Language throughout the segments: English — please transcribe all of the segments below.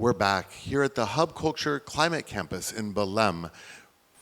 We're back here at the Hub Culture Climate Campus in Belém,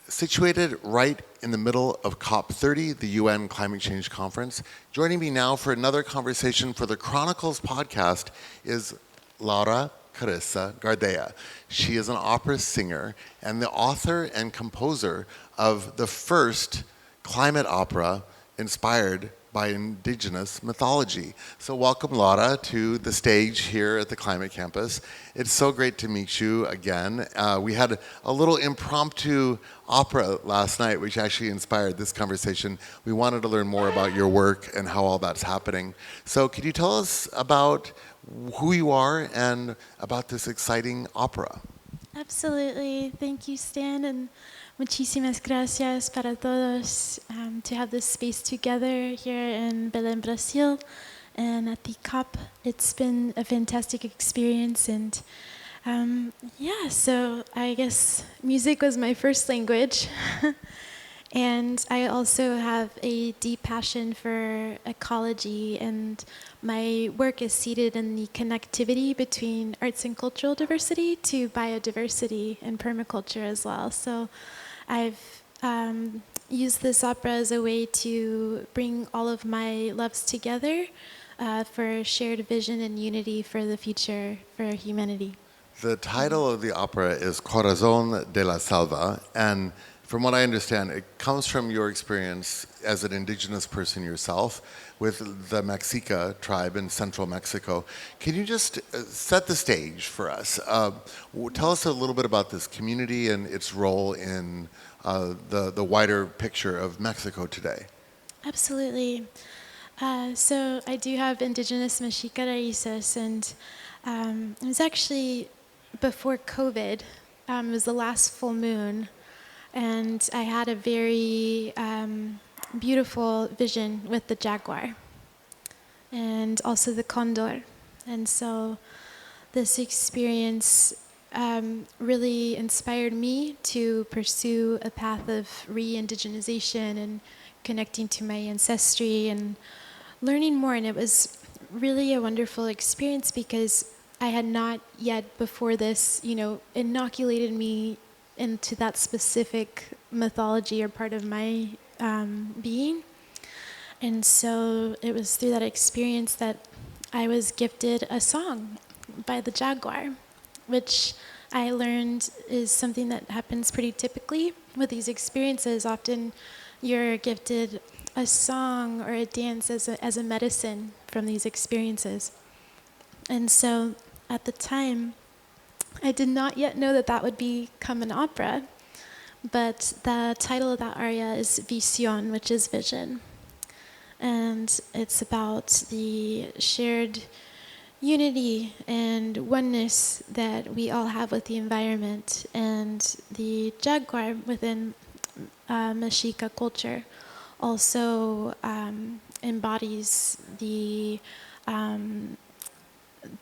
situated right in the middle of COP30, the UN Climate Change Conference. Joining me now for another conversation for the Chronicles podcast is Laura Charissa Gardea. She is an opera singer and the author and composer of the first climate opera inspired by indigenous mythology. So welcome, Laura, to the stage here at the Climate Campus. It's so great to meet you again. We had a little impromptu opera last night, which actually inspired this conversation. We wanted to learn more about your work and how all that's happening. So could you tell us about who you are and about this exciting opera? Absolutely. Thank you, Stan, and muchísimas gracias para todos to have this space together here in Belém, Brazil, and at the COP. It's been a fantastic experience, and so I guess music was my first language. And I also have a deep passion for ecology, and my work is seated in the connectivity between arts and cultural diversity to biodiversity and permaculture as well. So I've used this opera as a way to bring all of my loves together for shared vision and unity for the future for humanity. The title of the opera is Corazon de la Selva, and from what I understand, it comes from your experience as an indigenous person yourself with the Mexica tribe in central Mexico. Can you just set the stage for us? Tell us a little bit about this community and its role in the wider picture of Mexico today. Absolutely. So I do have indigenous Mexica raíces, and it was actually before COVID. It was the last full moon. And I had a very beautiful vision with the jaguar and also the condor. And so this experience really inspired me to pursue a path of re-indigenization and connecting to my ancestry and learning more. And it was really a wonderful experience because I had not yet before this, inoculated me into that specific mythology or part of my being. And so it was through that experience that I was gifted a song by the jaguar, which I learned is something that happens pretty typically with these experiences. Often you're gifted a song or a dance as a medicine from these experiences. And so at the time, I did not yet know that would become an opera, but the title of that aria is Visión, which is vision. And it's about the shared unity and oneness that we all have with the environment. And the jaguar within Mexica culture also embodies the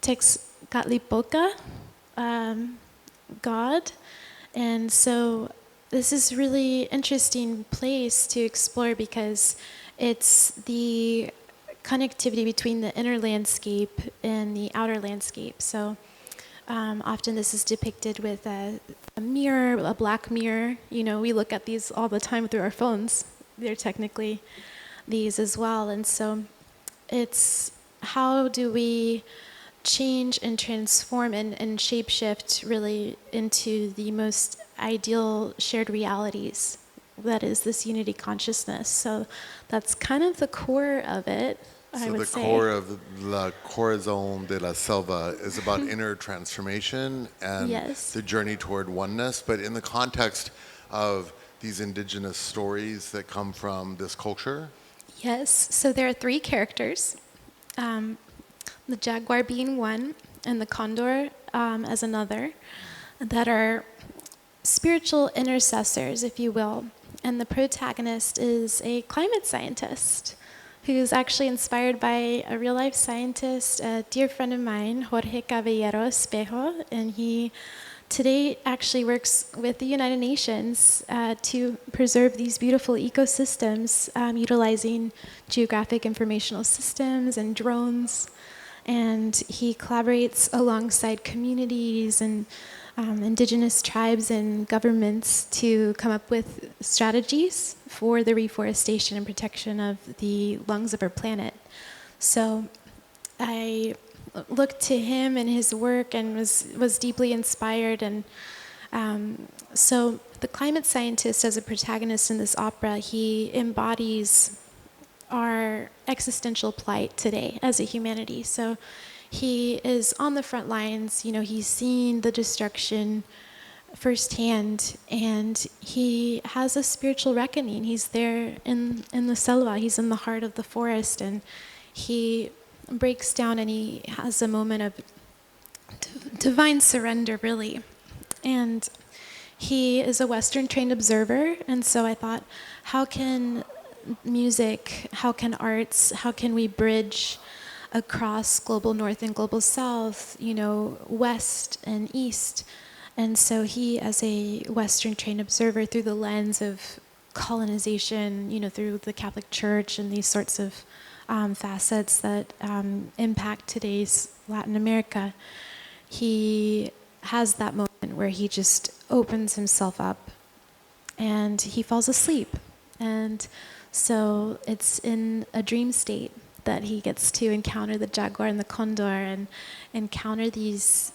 Texcatlipoca, God. And so this is really interesting place to explore because it's the connectivity between the inner landscape and the outer landscape. So often this is depicted with a mirror, a black mirror. We look at these all the time through our phones. They're technically these as well. And so it's how do we change and transform and shapeshift really into the most ideal shared realities. That is this unity consciousness. So that's kind of the core of it, I would say. So the core of La Corazon de la Selva is about inner transformation and the journey toward oneness, but in the context of these indigenous stories that come from this culture? Yes, so there are three characters. The jaguar being one, and the condor as another, that are spiritual intercessors, if you will. And the protagonist is a climate scientist who's actually inspired by a real-life scientist, a dear friend of mine, Jorge Caballero Espejo, and he today actually works with the United Nations to preserve these beautiful ecosystems, utilizing geographic informational systems and drones. and he collaborates alongside communities and indigenous tribes and governments to come up with strategies for the reforestation and protection of the lungs of our planet. So I looked to him and his work and was deeply inspired. And so the climate scientist, as a protagonist in this opera, he embodies our existential plight today as a humanity. So he is on the front lines, he's seen the destruction firsthand, and he has a spiritual reckoning. He's there in the Selva, he's in the heart of the forest, and he breaks down and he has a moment of divine surrender, really. And he is a Western trained observer, and so I thought, how can music, how can arts, how can we bridge across global north and global south, west and east? And so he, as a Western trained observer through the lens of colonization, through the Catholic Church and these sorts of facets that impact today's Latin America, he has that moment where he just opens himself up and he falls asleep. And so it's in a dream state that he gets to encounter the jaguar and the condor and encounter these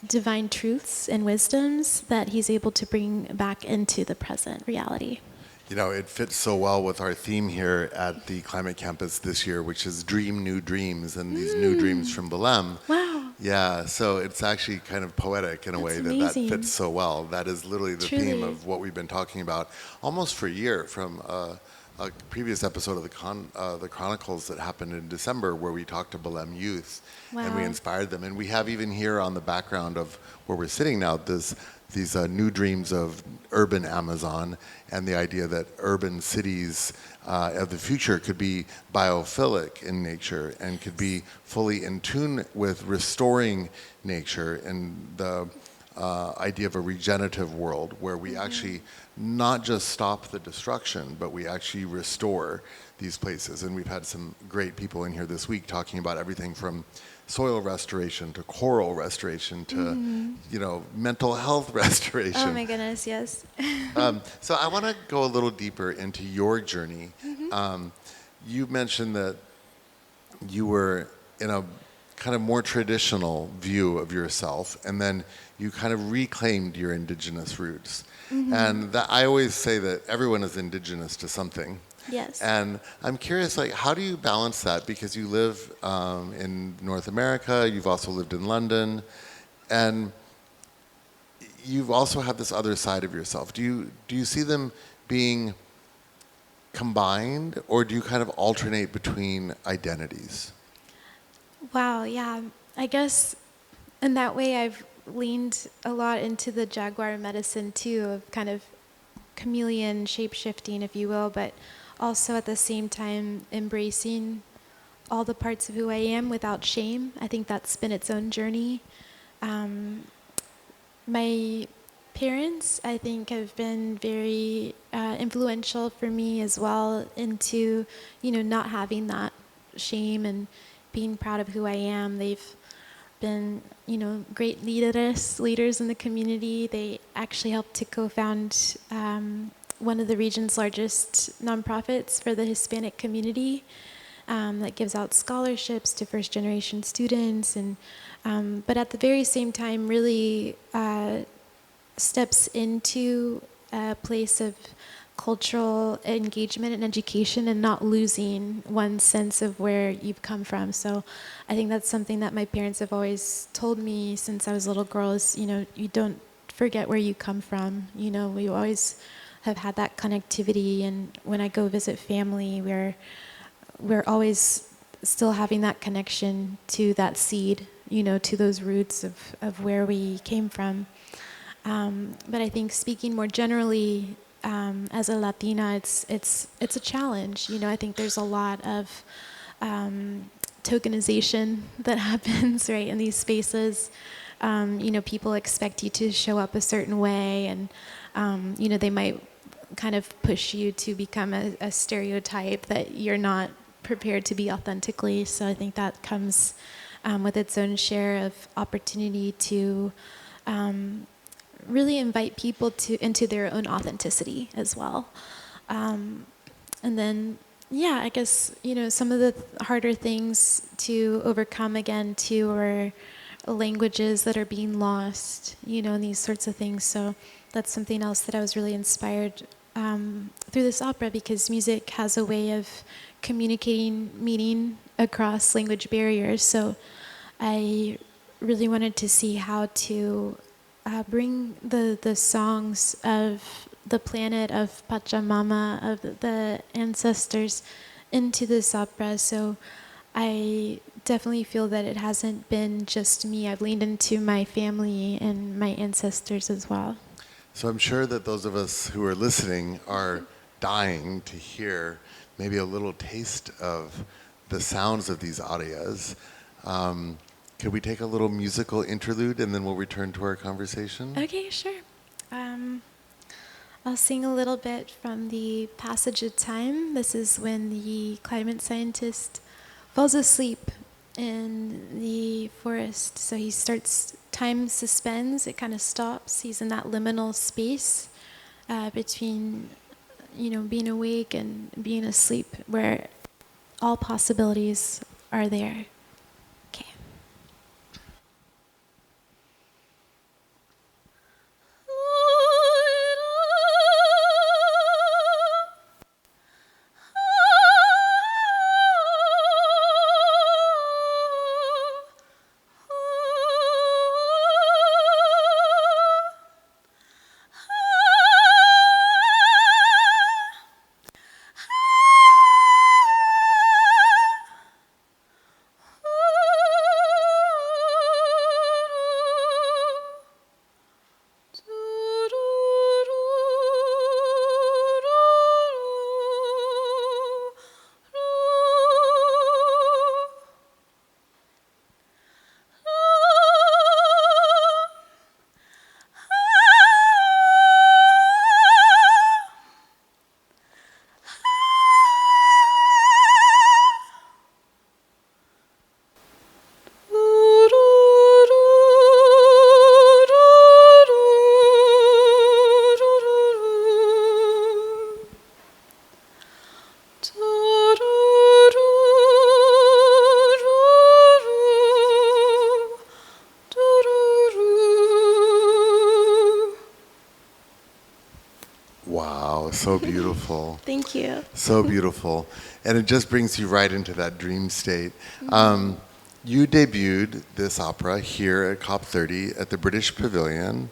divine truths and wisdoms that he's able to bring back into the present reality. It fits so well with our theme here at the Climate Campus this year, which is Dream New Dreams, and these new dreams from Belém. Wow. Yeah, so it's actually kind of poetic in a way that fits so well. That is literally the theme of what we've been talking about almost for a year, from a previous episode of the Chronicles that happened in December, where we talked to Belém youth. Wow. And we inspired them. And we have even here on the background of where we're sitting now, these new dreams of urban Amazon, and the idea that urban cities of the future could be biophilic in nature and could be fully in tune with restoring nature, and the idea of a regenerative world where we actually not just stop the destruction, but we actually restore these places. And we've had some great people in here this week talking about everything from soil restoration to coral restoration to mental health restoration. Oh my goodness, yes. So I want to go a little deeper into your journey. You mentioned that you were in a kind of more traditional view of yourself, and then you kind of reclaimed your indigenous roots. And that, I always say that everyone is indigenous to something. Yes. And I'm curious, how do you balance that? Because you live in North America, you've also lived in London, and you've also had this other side of yourself. Do you see them being combined, or do you kind of alternate between identities? Wow, yeah. I guess in that way I've leaned a lot into the jaguar medicine too, of kind of chameleon shape-shifting, if you will, but also at the same time embracing all the parts of who I am without shame. I think that's been its own journey. My parents, I think, have been very influential for me as well into, not having that shame and being proud of who I am. They've been, great leaders in the community. They actually helped to co-found one of the region's largest nonprofits for the Hispanic community that gives out scholarships to first-generation students, and but at the very same time really steps into a place of cultural engagement and education and not losing one's sense of where you've come from. So I think that's something that my parents have always told me since I was a little girl is, you don't forget where you come from. We always have had that connectivity, and when I go visit family, we're always still having that connection to that seed, to those roots of where we came from. But I think speaking more generally, as a Latina, it's a challenge. I think there's a lot of tokenization that happens right in these spaces. People expect you to show up a certain way, and they might kind of push you to become a stereotype that you're not prepared to be authentically. So I think that comes with its own share of opportunity to really invite people into their own authenticity as well. And then, yeah, I guess, some of the harder things to overcome again, too, are languages that are being lost, and these sorts of things. So that's something else that I was really inspired through this opera, because music has a way of communicating meaning across language barriers. So I really wanted to see how to bring the songs of the planet, of Pachamama, of the ancestors into this opera. So I definitely feel that it hasn't been just me. I've leaned into my family and my ancestors as well. So I'm sure that those of us who are listening are dying to hear maybe a little taste of the sounds of these arias. Could we take a little musical interlude and then we'll return to our conversation? Okay, sure. I'll sing a little bit from the Passage of Time. This is when the climate scientist falls asleep in the forest. So he starts, time suspends, it kind of stops. He's in that liminal space between, being awake and being asleep, where all possibilities are there. Okay. Wow, so beautiful. Thank you. So beautiful. And it just brings you right into that dream state. You debuted this opera here at COP30 at the British Pavilion.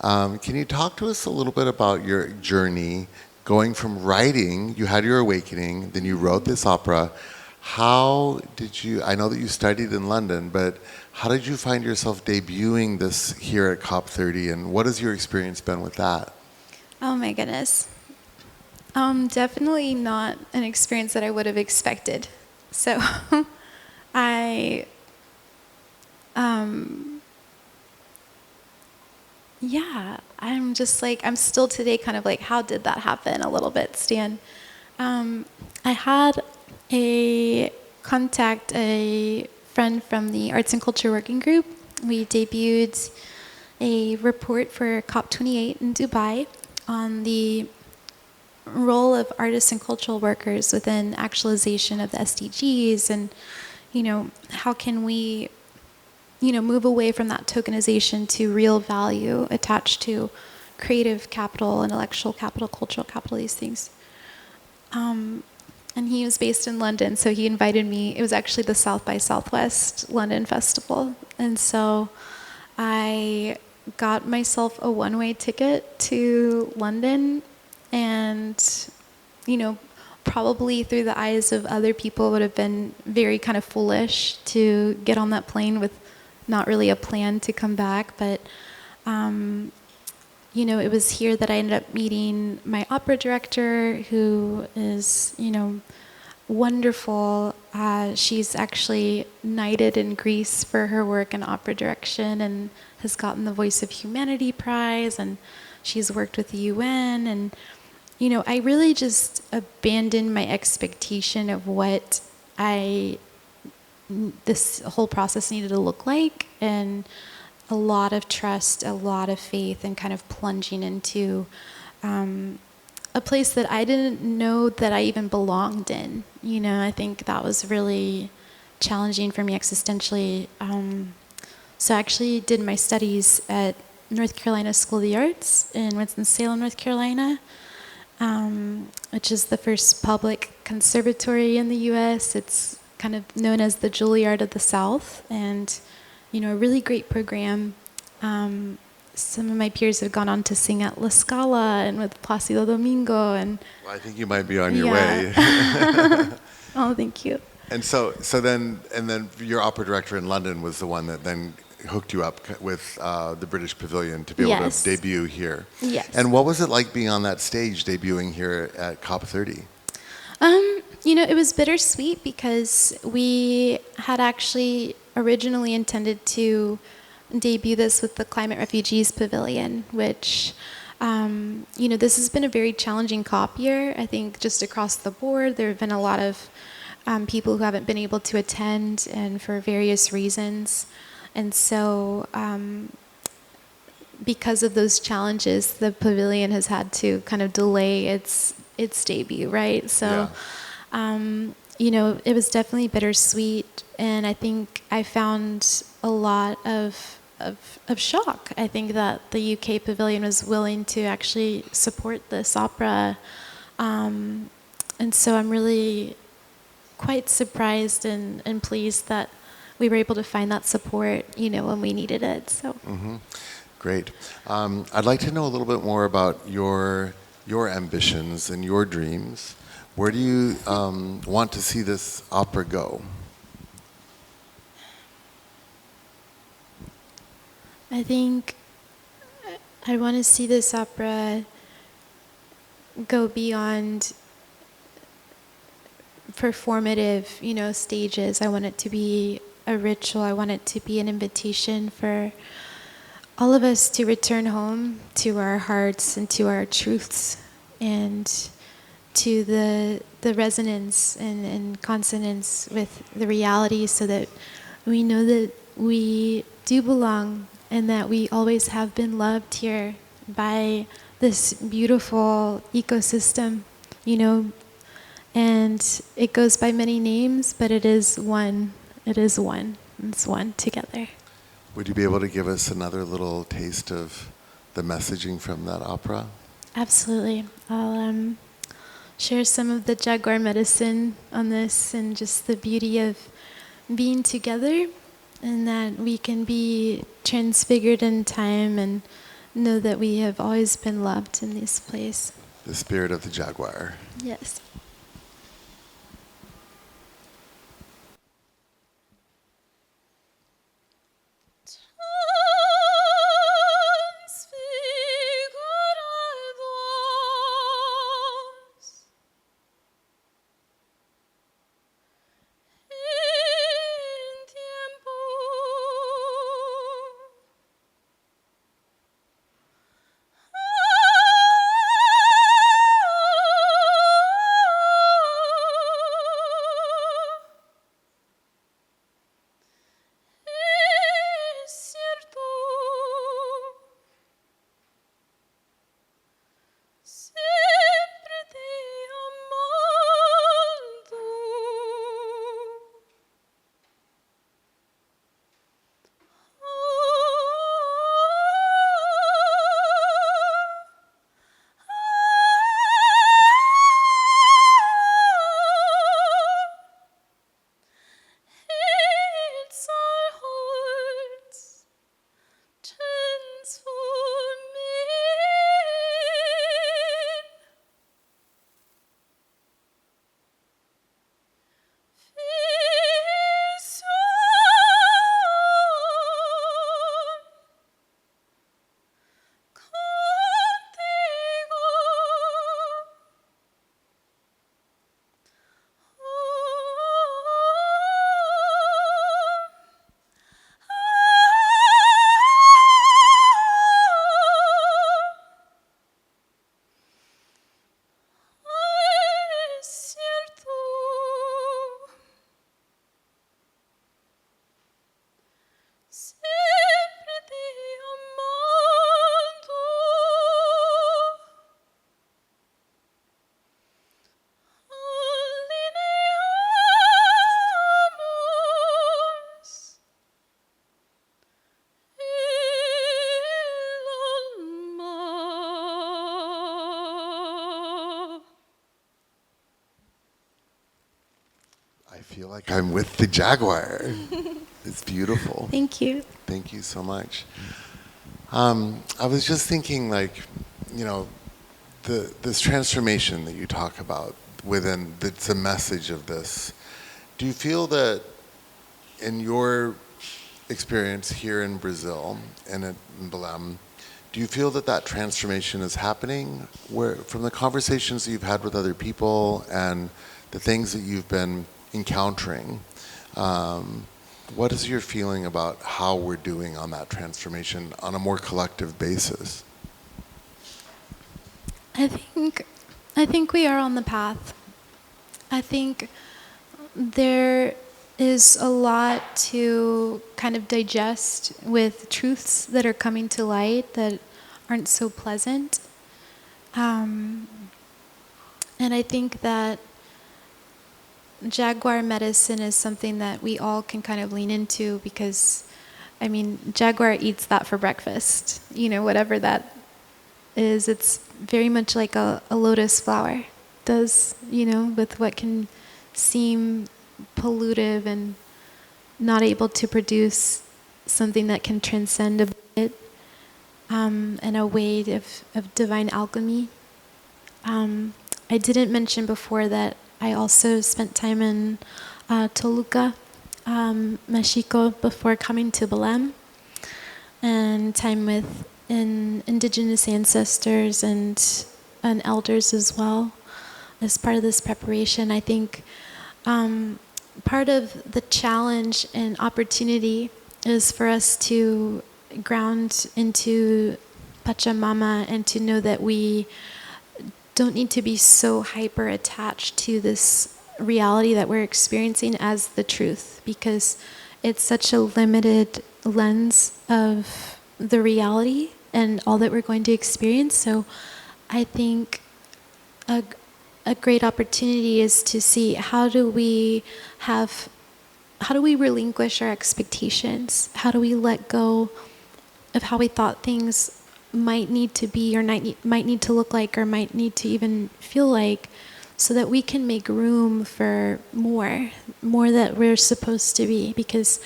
Can you talk to us a little bit about your journey going from writing, you had your awakening, then you wrote this opera. How did you, I know that you studied in London, but how did you find yourself debuting this here at COP30, and what has your experience been with that? Oh my goodness. Definitely not an experience that I would have expected. So I'm just like, I'm still today kind of like, how did that happen a little bit, Stan? I had a friend from the Arts and Culture Working Group. We debuted a report for COP28 in Dubai on the role of artists and cultural workers within actualization of the SDGs, and, how can we, move away from that tokenization to real value attached to creative capital, intellectual capital, cultural capital, these things. And he was based in London, so he invited me. It was actually the South by Southwest London Festival. And so I got myself a one-way ticket to London, and, probably through the eyes of other people would have been very kind of foolish to get on that plane with not really a plan to come back. But, it was here that I ended up meeting my opera director, who is, wonderful. She's actually knighted in Greece for her work in opera direction and has gotten the Voice of Humanity Prize, and she's worked with the UN. And, I really just abandoned my expectation of what I this whole process needed to look like, and a lot of trust, a lot of faith, and kind of plunging into a place that I didn't know that I even belonged in. You know, I think that was really challenging for me existentially. So I actually did my studies at North Carolina School of the Arts in Winston-Salem, North Carolina, which is the first public conservatory in the U.S. It's kind of known as the Juilliard of the South, and, you know, a really great program. Some of my peers have gone on to sing at La Scala and with Placido Domingo, and Well, I think you might be on your way. Oh, thank you. And then your opera director in London was the one that then hooked you up with the British Pavilion to be able to debut here. Yes. And what was it like being on that stage debuting here at COP30? You know, it was bittersweet because we had actually originally intended to debut this with the Climate Refugees Pavilion, which, you know, this has been a very challenging COP year. I think just across the board, there have been a lot of people who haven't been able to attend, and for various reasons. And so because of those challenges, the pavilion has had to kind of delay its debut, right? So, you know, it was definitely bittersweet, and I think I found a lot of shock. I think that the UK pavilion was willing to actually support this opera, and so I'm really quite surprised and pleased that we were able to find that support, you know, when we needed it. So. Great. I'd like to know a little bit more about your ambitions and your dreams. Where do you want to see this opera go? I think I want to see this opera go beyond performative, you know, stages. I want it to be a ritual. I want it to be an invitation for all of us to return home to our hearts and to our truths, and to the resonance and consonance with the reality, so that we know that we do belong and that we always have been loved here by this beautiful ecosystem, you know. And it goes by many names, but it is one. It is one. It's one together. Would you be able to give us another little taste of the messaging from that opera? Absolutely. I'll share some of the jaguar medicine on this, and just the beauty of being together, and that we can be transfigured in time and know that we have always been loved in this place. The spirit of the jaguar. Yes. feel like I'm with the jaguar. It's beautiful. Thank you. Thank you so much. I was just thinking, like, you know, this transformation that you talk about within the message of this. Do you feel that in your experience here in Brazil and in Belém, do you feel that that transformation is happening where, from the conversations that you've had with other people and the things that you've been encountering? What is your feeling about how we're doing on that transformation on a more collective basis? I think we are on the path. I think there is a lot to kind of digest with truths that are coming to light that aren't so pleasant. And I think that jaguar medicine is something that we all can kind of lean into because, I mean, jaguar eats that for breakfast. You know, whatever that is, it's very much like a lotus flower does, you know, with what can seem pollutive and not able to produce something that can transcend a bit and a way of divine alchemy. I didn't mention before that I also spent time in Toluca, Mexico, before coming to Belém, and time with indigenous ancestors and elders as well as part of this preparation. I think part of the challenge and opportunity is for us to ground into Pachamama and to know that we don't need to be so hyper attached to this reality that we're experiencing as the truth, because it's such a limited lens of the reality and all that we're going to experience. So I think a great opportunity is to see how do we relinquish our expectations? How do we let go of how we thought things might need to be or might need to look like or might need to even feel like, so that we can make room for more that we're supposed to be? Because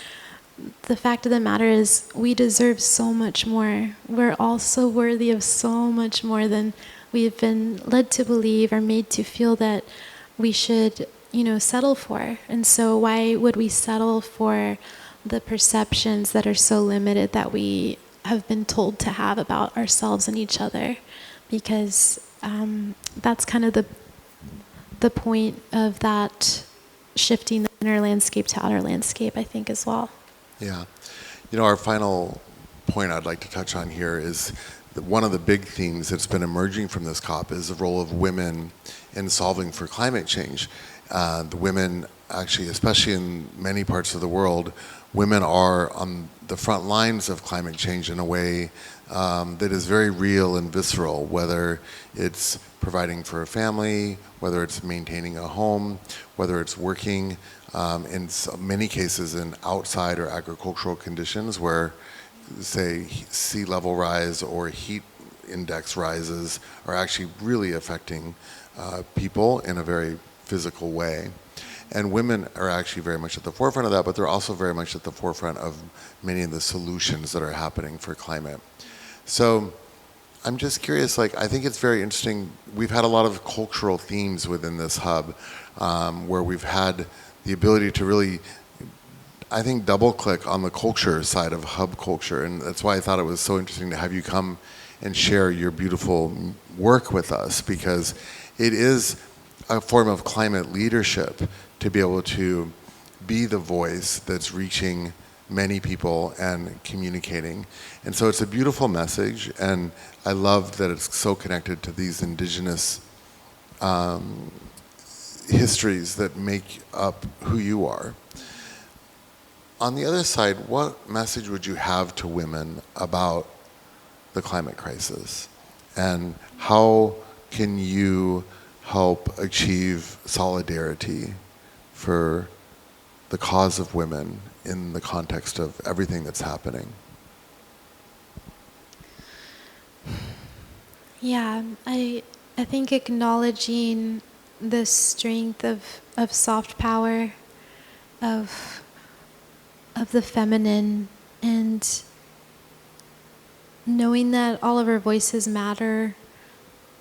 the fact of the matter is we deserve so much more. We're also worthy of so much more than we've been led to believe or made to feel that we should, you know, settle for. And so why would we settle for the perceptions that are so limited that we have been told to have about ourselves and each other? Because that's kind of the point of that shifting the inner landscape to outer landscape, I think, as well. Yeah. You know, our final point I'd like to touch on here is that one of the big themes that's been emerging from this COP is the role of women in solving for climate change. The women, actually, especially in many parts of the world, women are on the front lines of climate change in a way that is very real and visceral, whether it's providing for a family, whether it's maintaining a home, whether it's working in many cases in outside or agricultural conditions where, say, sea level rise or heat index rises are actually really affecting people in a very physical way. And women are actually very much at the forefront of that, but they're also very much at the forefront of many of the solutions that are happening for climate. So I'm just curious, like, I think it's very interesting. We've had a lot of cultural themes within this hub where we've had the ability to really, I think, double click on the culture side of hub culture. And that's why I thought it was so interesting to have you come and share your beautiful work with us, because it is a form of climate leadership to be able to be the voice that's reaching many people and communicating. And so it's a beautiful message, and I love that it's so connected to these indigenous histories that make up who you are. On the other side, what message would you have to women about the climate crisis? And how can you help achieve solidarity for the cause of women in the context of everything that's happening? Yeah, I think acknowledging the strength of soft power of the feminine, and knowing that all of our voices matter,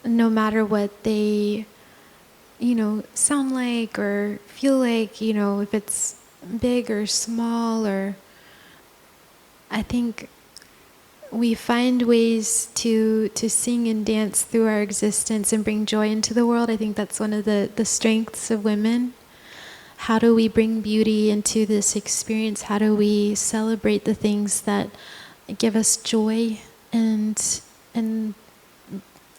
no matter what they, sound like or feel like, if it's big or small, or I think we find ways to sing and dance through our existence and bring joy into the world. I think that's one of the strengths of women. How do we bring beauty into this experience? How do we celebrate the things that give us joy and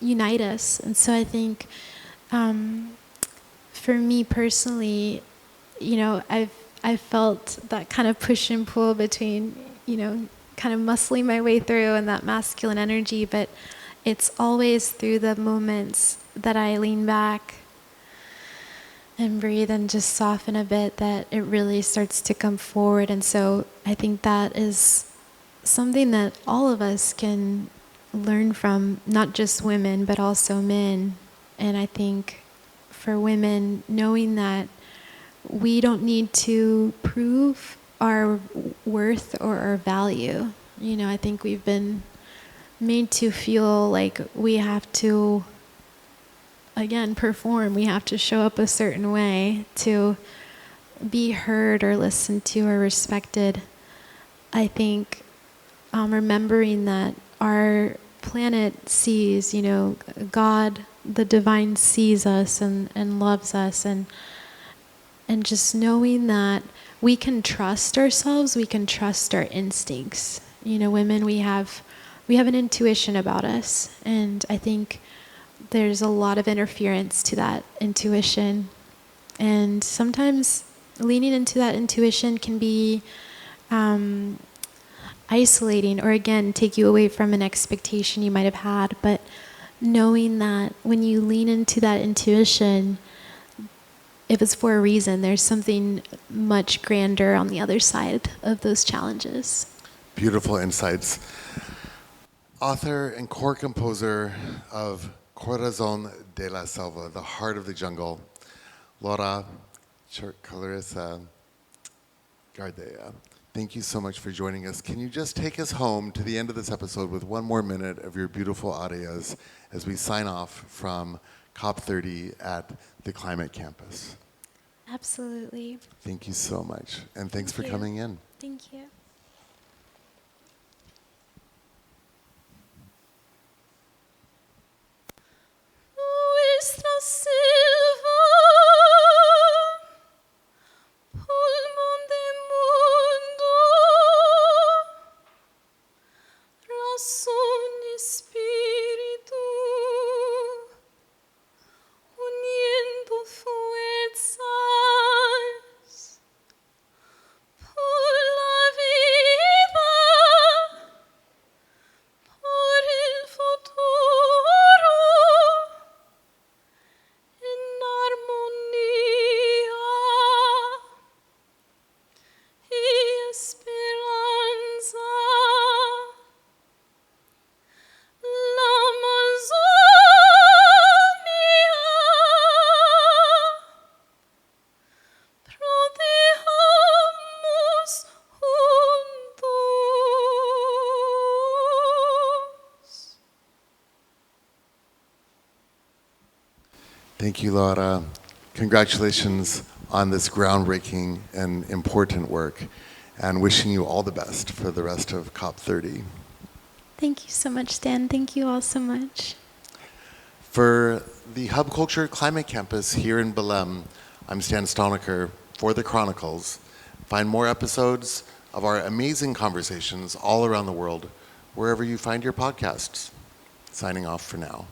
unite us? And so I think for me personally, I've felt that kind of push and pull between, kind of muscling my way through and that masculine energy, but it's always through the moments that I lean back and breathe and just soften a bit that it really starts to come forward. And so I think that is something that all of us can learn from, not just women, but also men. And I think for women, knowing that we don't need to prove our worth or our value. I think we've been made to feel like we have to, again, perform. We have to show up a certain way to be heard or listened to or respected. I think remembering that our planet sees, God, the divine, sees us and loves us, and just knowing that we can trust ourselves, we can trust our instincts. Women, we have an intuition about us, and I think there's a lot of interference to that intuition. And sometimes leaning into that intuition can be isolating, or again, take you away from an expectation you might have had. But knowing that when you lean into that intuition, if it's for a reason, there's something much grander on the other side of those challenges. Beautiful insights. Author and core composer of Corazon de la Selva, The Heart of the Jungle, Laura Charissa Gardea. Thank you so much for joining us. Can you just take us home to the end of this episode with one more minute of your beautiful arias as we sign off from COP30 at the Climate Campus? Absolutely. Thank you so much. And thanks for coming in. Thank you. Nuestra selva, pulmón de mundo, razón y espíritu, uniendo fuerzas por la vida, por el futuro, en armonía y esperanza. La Amazonia, protejamos juntos. Thank you, Laura. Congratulations on this groundbreaking and important work, and wishing you all the best for the rest of COP30. Thank you so much, Stan. Thank you all so much. For the Hub Culture Climate Campus here in Belém, I'm Stan Stalnaker for The Chronicles. Find more episodes of our amazing conversations all around the world, wherever you find your podcasts. Signing off for now.